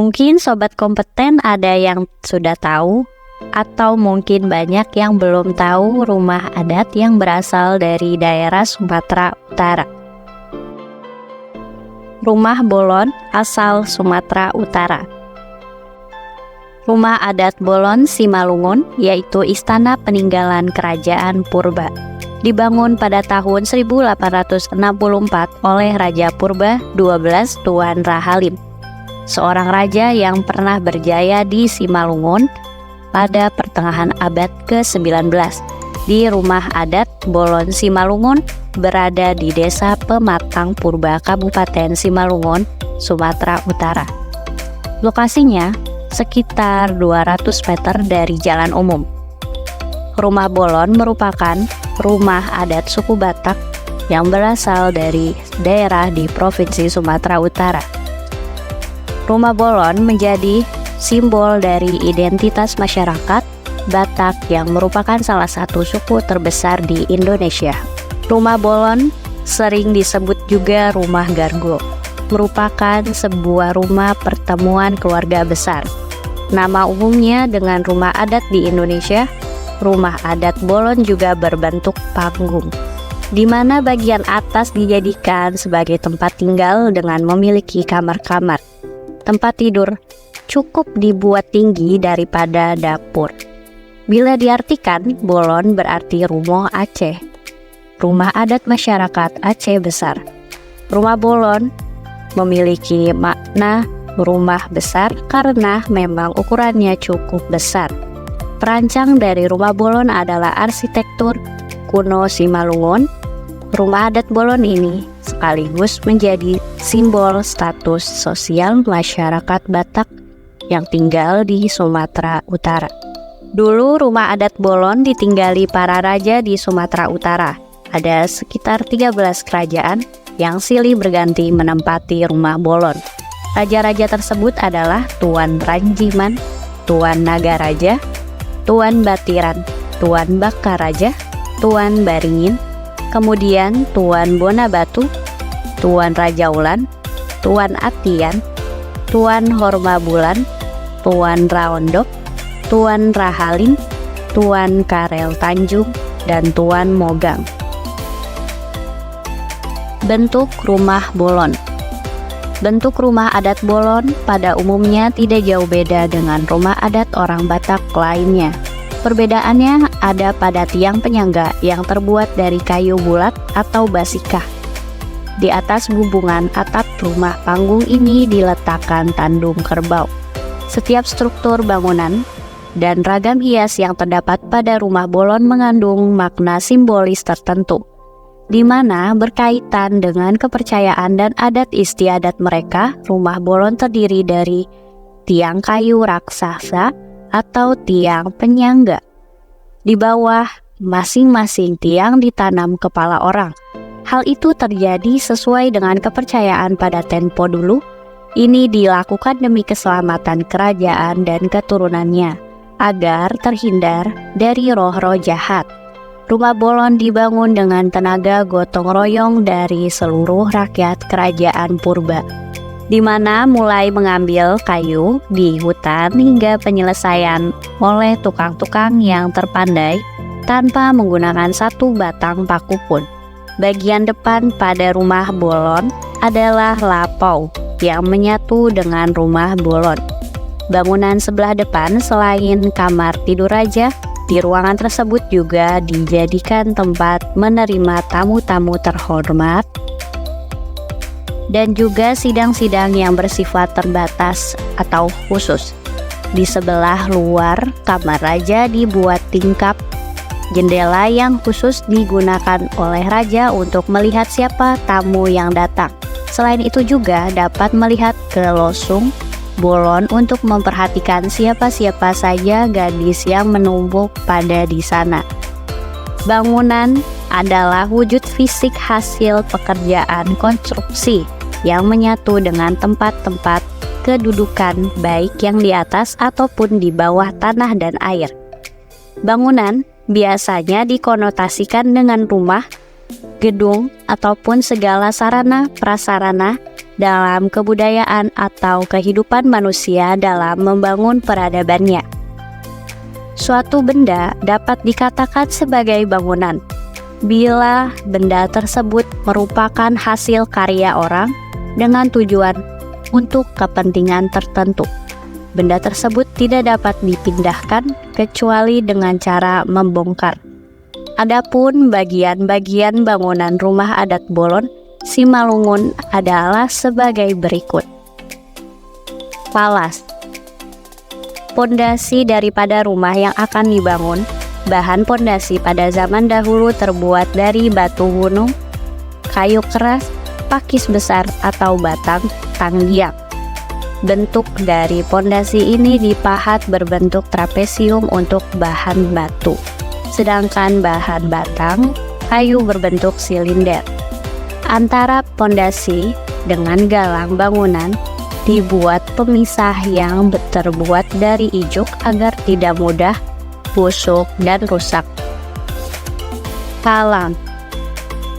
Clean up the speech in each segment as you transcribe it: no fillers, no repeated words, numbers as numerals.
Mungkin sobat kompeten ada yang sudah tahu, atau mungkin banyak yang belum tahu rumah adat yang berasal dari daerah Sumatera Utara. Rumah Bolon asal Sumatera Utara. Rumah adat Bolon Simalungun, yaitu istana peninggalan kerajaan purba, dibangun pada tahun 1864 oleh Raja Purba XII Tuan Rahalim, seorang raja yang pernah berjaya di Simalungun pada pertengahan abad ke-19. Di rumah adat Bolon Simalungun berada di Desa Pematang Purba, Kabupaten Simalungun, Sumatera Utara. Lokasinya sekitar 200 meter dari jalan umum. Rumah Bolon merupakan rumah adat suku Batak yang berasal dari daerah di Provinsi Sumatera Utara. Rumah Bolon menjadi simbol dari identitas masyarakat Batak yang merupakan salah satu suku terbesar di Indonesia. Rumah Bolon sering disebut juga rumah Gargo, merupakan sebuah rumah pertemuan keluarga besar. Nama umumnya dengan rumah adat di Indonesia, rumah adat Bolon juga berbentuk panggung, di mana bagian atas dijadikan sebagai tempat tinggal dengan memiliki kamar-kamar. Tempat tidur cukup dibuat tinggi daripada dapur. Bila diartikan, Bolon berarti Rumoh Aceh, rumah adat masyarakat Aceh besar. Rumah Bolon memiliki makna rumah besar karena memang ukurannya cukup besar. Perancang dari rumah Bolon adalah arsitektur kuno Simalungun. Rumah adat Bolon ini sekaligus menjadi simbol status sosial masyarakat Batak yang tinggal di Sumatera Utara. Dulu rumah adat Bolon ditinggali para raja di Sumatera Utara. Ada sekitar 13 kerajaan yang silih berganti menempati rumah Bolon. Raja-raja tersebut adalah Tuan Ranjiman, Tuan Nagaraja, Tuan Batiran, Tuan Bakaraja, Tuan Baringin, kemudian Tuan Bonabatu, Tuan Rajaulan, Tuan Atian, Tuan Hormabulan, Tuan Raondok, Tuan Rahalim, Tuan Karel Tanjung, dan Tuan Mogang. Bentuk rumah Bolon. Bentuk rumah adat Bolon pada umumnya tidak jauh beda dengan rumah adat orang Batak lainnya. Perbedaannya ada pada tiang penyangga yang terbuat dari kayu bulat atau basikah. Di atas bumbungan atap rumah panggung ini diletakkan tandung kerbau. Setiap struktur bangunan dan ragam hias yang terdapat pada rumah Bolon mengandung makna simbolis tertentu, di mana berkaitan dengan kepercayaan dan adat istiadat mereka. Rumah Bolon terdiri dari tiang kayu raksasa atau tiang penyangga. Di bawah masing-masing tiang ditanam kepala orang. Hal itu terjadi sesuai dengan kepercayaan pada tempo dulu. Ini dilakukan demi keselamatan kerajaan dan keturunannya, agar terhindar dari roh-roh jahat. Rumah Bolon dibangun dengan tenaga gotong royong dari seluruh rakyat kerajaan purba, di mana mulai mengambil kayu di hutan hingga penyelesaian oleh tukang-tukang yang terpandai tanpa menggunakan satu batang paku pun. Bagian depan pada rumah Bolon adalah lapau yang menyatu dengan rumah Bolon. Bangunan sebelah depan selain kamar tidur raja, di ruangan tersebut juga dijadikan tempat menerima tamu-tamu terhormat dan juga sidang-sidang yang bersifat terbatas atau khusus. Di sebelah luar kamar raja dibuat tingkap jendela yang khusus digunakan oleh raja untuk melihat siapa tamu yang datang. Selain itu juga dapat melihat ke losung Bolon untuk memperhatikan siapa-siapa saja gadis yang menumpuk pada di sana. Bangunan adalah wujud fisik hasil pekerjaan konstruksi yang menyatu dengan tempat-tempat kedudukan baik yang di atas ataupun di bawah tanah dan air. Bangunan biasanya dikonotasikan dengan rumah, gedung, ataupun segala sarana prasarana dalam kebudayaan atau kehidupan manusia dalam membangun peradabannya. Suatu benda dapat dikatakan sebagai bangunan bila benda tersebut merupakan hasil karya orang dengan tujuan untuk kepentingan tertentu. Benda tersebut tidak dapat dipindahkan kecuali dengan cara membongkar. Adapun bagian-bagian bangunan rumah adat Bolon Simalungun adalah sebagai berikut. Palas. Pondasi daripada rumah yang akan dibangun. Bahan pondasi pada zaman dahulu terbuat dari batu gunung, kayu keras, pakis besar atau batang tanggiang. Bentuk dari pondasi ini dipahat berbentuk trapesium untuk bahan batu, sedangkan bahan batang kayu berbentuk silinder. Antara pondasi dengan galang bangunan dibuat pemisah yang terbuat dari ijuk agar tidak mudah busuk dan rusak. Galang.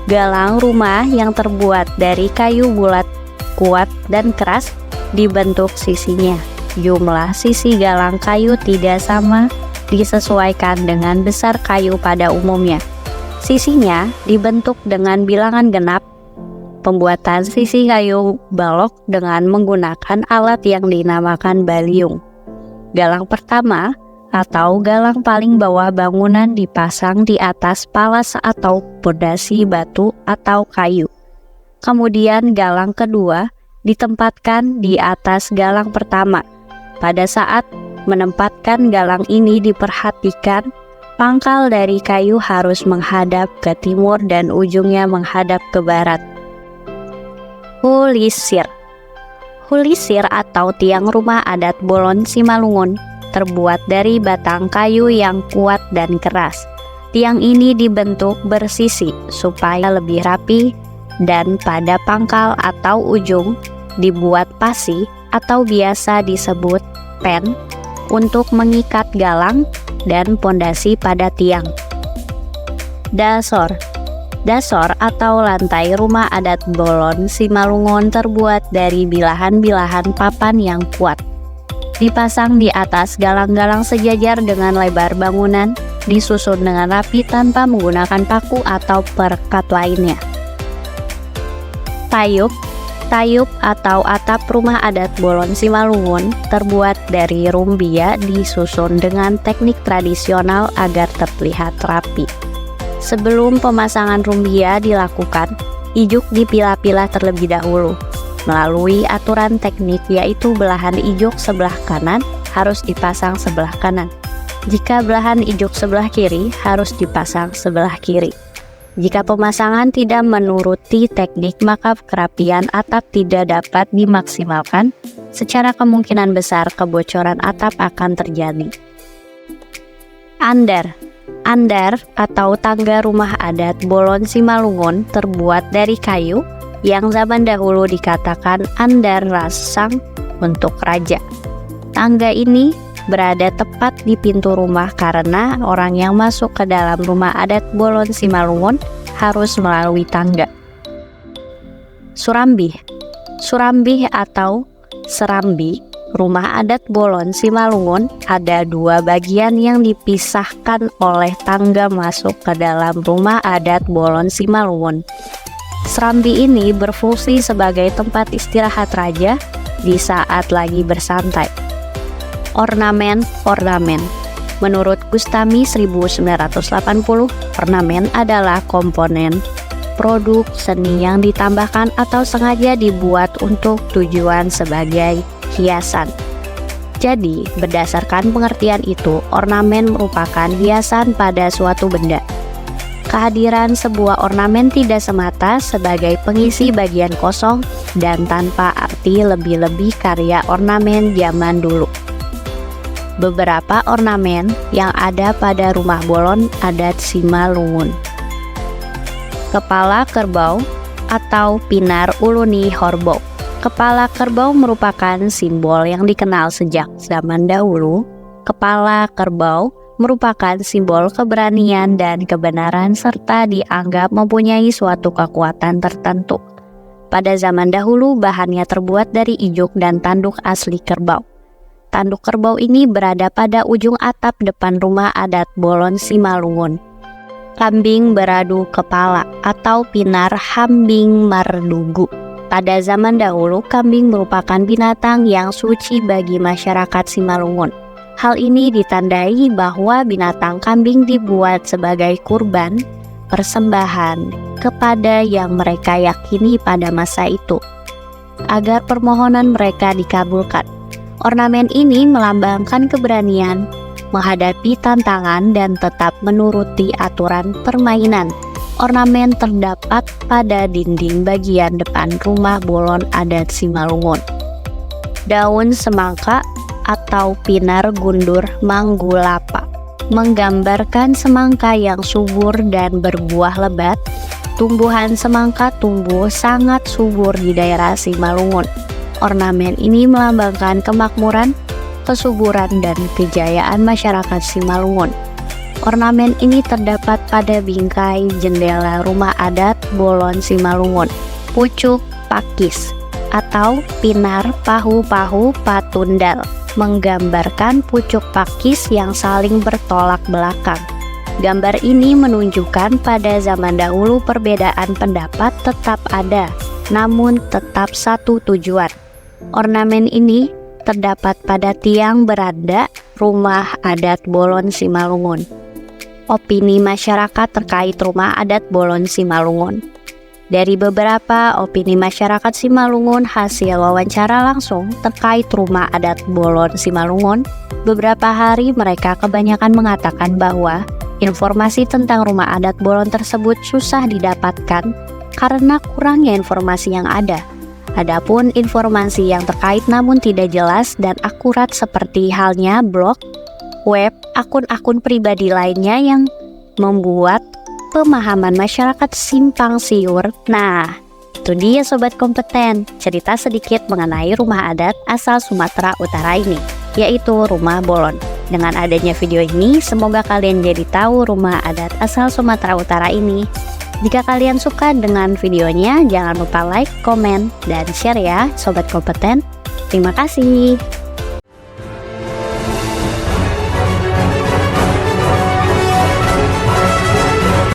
Galang rumah yang terbuat dari kayu bulat, kuat dan keras dibentuk sisinya. Jumlah sisi galang kayu tidak sama disesuaikan dengan besar kayu pada umumnya. Sisinya dibentuk dengan bilangan genap. Pembuatan sisi kayu balok dengan menggunakan alat yang dinamakan baliung. Galang pertama atau galang paling bawah bangunan dipasang di atas palas atau pondasi batu atau kayu. Kemudian galang kedua ditempatkan di atas galang pertama. Pada saat menempatkan galang ini diperhatikan pangkal dari kayu harus menghadap ke timur dan ujungnya menghadap ke barat. Hulisir. Hulisir atau tiang rumah adat Bolon Simalungun terbuat dari batang kayu yang kuat dan keras. Tiang ini dibentuk bersisi supaya lebih rapi dan pada pangkal atau ujung dibuat pasi atau biasa disebut pen untuk mengikat galang dan pondasi pada tiang. Dasor. Dasor atau lantai rumah adat Bolon Simalungun terbuat dari bilahan-bilahan papan yang kuat. Dipasang di atas galang-galang sejajar dengan lebar bangunan, disusun dengan rapi tanpa menggunakan paku atau perekat lainnya. Tayub. Tayub atau atap rumah adat Bolon Simalungun terbuat dari rumbia disusun dengan teknik tradisional agar terlihat rapi. Sebelum pemasangan rumbia dilakukan, ijuk dipilah-pilah terlebih dahulu. Melalui aturan teknik yaitu belahan ijuk sebelah kanan harus dipasang sebelah kanan. Jika belahan ijuk sebelah kiri harus dipasang sebelah kiri. Jika pemasangan tidak menuruti teknik maka kerapian atap tidak dapat dimaksimalkan, secara kemungkinan besar kebocoran atap akan terjadi. Andar. Andar atau tangga rumah adat Bolon Simalungun terbuat dari kayu yang zaman dahulu dikatakan andar rasang untuk raja. Tangga ini berada tepat di pintu rumah karena orang yang masuk ke dalam rumah adat Bolon Simalungun harus melalui tangga. Surambih. Surambih atau serambi rumah adat Bolon Simalungun ada dua bagian yang dipisahkan oleh tangga masuk ke dalam rumah adat Bolon Simalungun. Serambi ini berfungsi sebagai tempat istirahat raja di saat lagi bersantai. Ornamen. Menurut Gustami 1980, ornamen adalah komponen produk seni yang ditambahkan atau sengaja dibuat untuk tujuan sebagai hiasan. Jadi, berdasarkan pengertian itu, ornamen merupakan hiasan pada suatu benda. Kehadiran sebuah ornamen tidak semata sebagai pengisi bagian kosong dan tanpa arti lebih-lebih karya ornamen zaman dulu. Beberapa ornamen yang ada pada rumah Bolon adat Simalungun. Kepala kerbau atau Pinar Uluni Horbok. Kepala kerbau merupakan simbol yang dikenal sejak zaman dahulu. Kepala kerbau merupakan simbol keberanian dan kebenaran serta dianggap mempunyai suatu kekuatan tertentu. Pada zaman dahulu bahannya terbuat dari ijuk dan tanduk asli kerbau. Tanduk kerbau ini berada pada ujung atap depan rumah adat Bolon Simalungun. Kambing beradu kepala atau pinar hambing mardugu. Pada zaman dahulu kambing merupakan binatang yang suci bagi masyarakat Simalungun. Hal ini ditandai bahwa binatang kambing dibuat sebagai kurban persembahan kepada yang mereka yakini pada masa itu, agar permohonan mereka dikabulkan. Ornamen ini melambangkan keberanian menghadapi tantangan dan tetap menuruti aturan permainan. Ornamen terdapat pada dinding bagian depan rumah Bolon adat Simalungun. Daun semangka atau pinar gundur manggulapa menggambarkan semangka yang subur dan berbuah lebat. Tumbuhan semangka tumbuh sangat subur di daerah Simalungun. Ornamen ini melambangkan kemakmuran, kesuburan, dan kejayaan masyarakat Simalungun. Ornamen ini terdapat pada bingkai jendela rumah adat Bolon Simalungun. Pucuk pakis atau pinar pahu-pahu patundal menggambarkan pucuk pakis yang saling bertolak belakang. Gambar ini menunjukkan pada zaman dahulu perbedaan pendapat tetap ada, namun tetap satu tujuan. Ornamen ini terdapat pada tiang beranda rumah adat Bolon Simalungun. Opini masyarakat terkait rumah adat Bolon Simalungun. Dari beberapa opini masyarakat Simalungun hasil wawancara langsung terkait rumah adat Bolon Simalungun, beberapa hari mereka kebanyakan mengatakan bahwa informasi tentang rumah adat Bolon tersebut susah didapatkan karena kurangnya informasi yang ada. Adapun informasi yang terkait namun tidak jelas dan akurat seperti halnya blog, web, akun-akun pribadi lainnya yang membuat pemahaman masyarakat simpang siur. Nah, itu dia Sobat Kompeten, cerita sedikit mengenai rumah adat asal Sumatera Utara ini, yaitu rumah Bolon. Dengan adanya video ini, semoga kalian jadi tahu rumah adat asal Sumatera Utara ini. Jika kalian suka dengan videonya, jangan lupa like, komen, dan share ya Sobat Kompeten. Terima kasih.